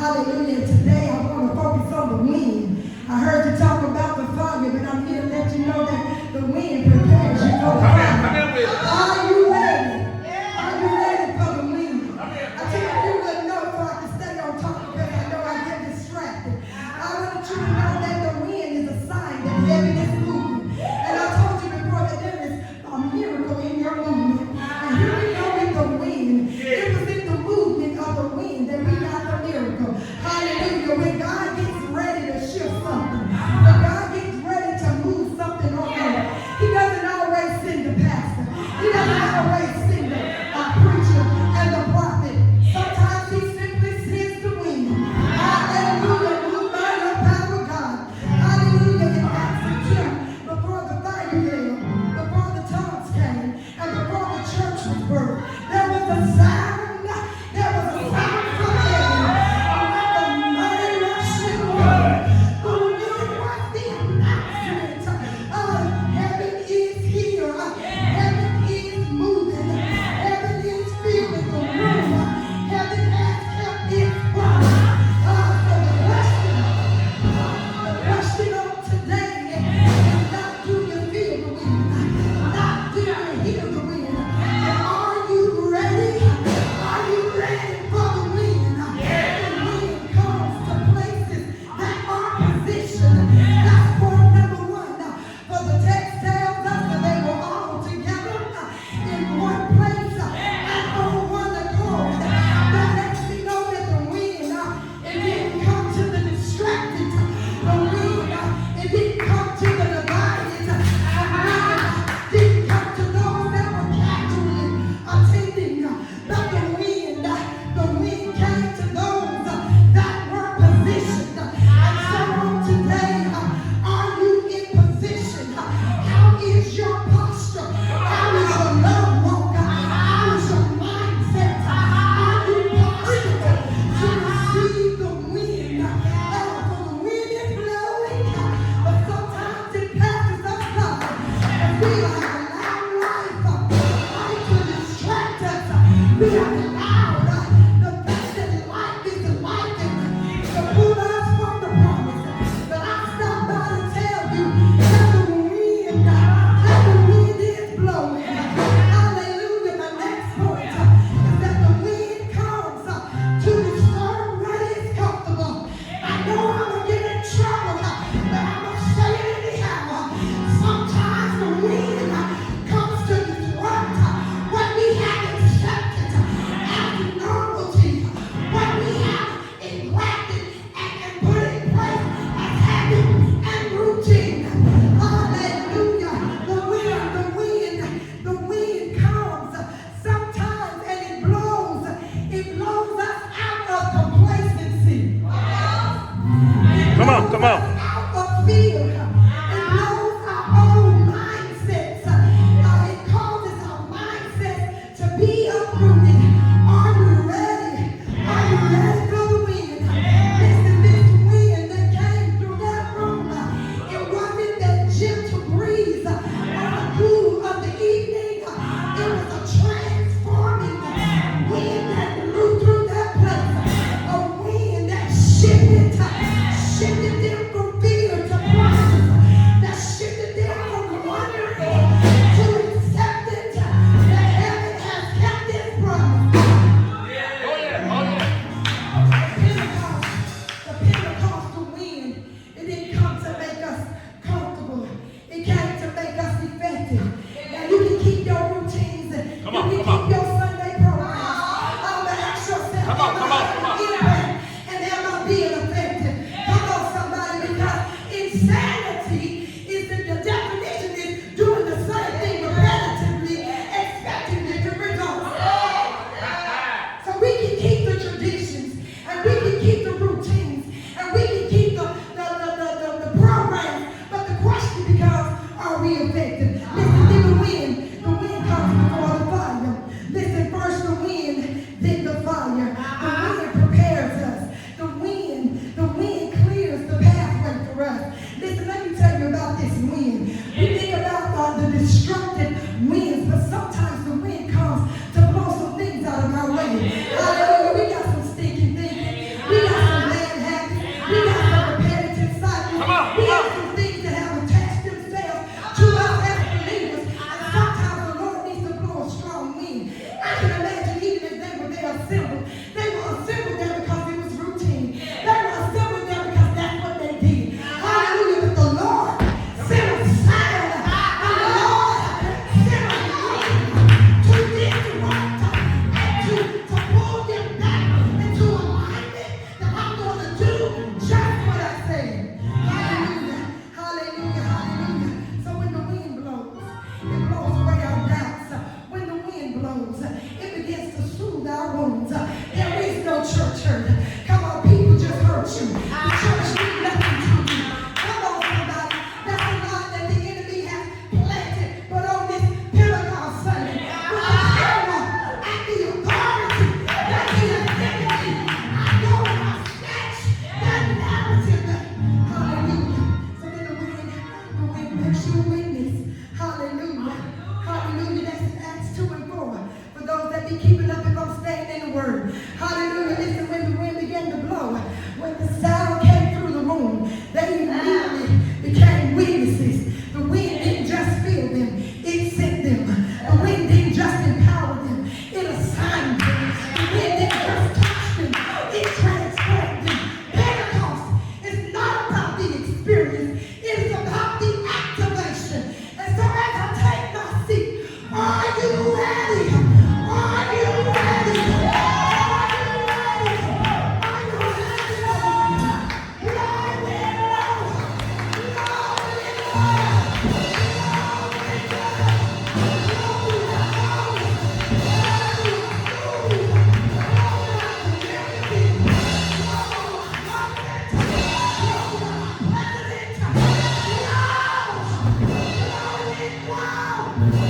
Hallelujah. Today I want to focus on the wind. I heard you talk about the fire, but I'm here to let you know that the wind prepares you for the fire. Are you ready? Are you ready for the wind? I think you would know if I can stay on top because I know I get distracted. I want you to know that the wind is a sign that heaven is moving. And I told you before that there is a miracle in your movement. And here we go with the wind. It was in the movement of the wind that we got the miracle. Hallelujah. When God gets ready to shift something, when God gets ready to move something on earth, He doesn't always send the pastor. He doesn't always send the preacher and the prophet. Sometimes He simply sends the wind. Hallelujah. Move by the power of God. Hallelujah. In Acts of 2, before the fire fell, before the tongues came, and before the church was birthed, there was a sound. There was a sound from heaven. Like a mighty rushing wind. The wind was the announcement. Heaven is here. Heaven is moving. Heaven is filling the room. Heaven has kept its promise. So the question of today is not do you feel the wind? Not do you hear the wind? Are you ready? Are you ready for the wind? The wind comes to places that are positioned. That's point number one. For the text tells us that they were all together in one place and on one accord. That lets me know that the wind, it didn't come to the distracted. The wind, it didn't come to the divided. The wind didn't come to those that were casually attending. But the wind came to those that were positioned. And so on today, are you in position? How is your posture? How is your love walk? How is your mindset? Are you postured to receive the wind? For the wind is blowing, but sometimes it passes us by. And we have allowed life to distract us. We have allowed the fact that life is liking to pull us from the promise. But I stopped by to tell you that the wind is blowing. Hallelujah. My next point is that the wind comes to disturb what is comfortable. I know I'm going to get in trouble, but I'm going to say it anyhow. Sometimes the wind comes to disrupt what we have accepted as normality, what we have engrafted and put in place as habit and routine. Hallelujah. The wind comes sometimes and it blows us out of complacency. Come on. Out of fear. It blows our own mindsets. It causes our mindsets to be uprooted. Are you ready? Are you ready for the wind? Listen, this wind that came through that room, it wasn't that gentle breeze on the cool of the evening. It was a transforming wind that blew through that place. A wind that shifted them from fear to promise, that shifted them from wondering to acceptance that heaven has kept its promise. The Pentecostal wind, it didn't come to make us comfortable. It came to make us effective. Now you can keep your routines and you can keep your Sunday programs. But ask yourself, am I impact and am I being effective? Come on, somebody, because insanity is the definition is doing the same thing repetitively, expecting different results. So we can keep the traditions, and we can keep the routines, and we can keep the programs, but the question becomes, are we effective? Listen to the wind. The wind comes before the fire. Listen, first the wind, then the fire. The wind Hallelujah.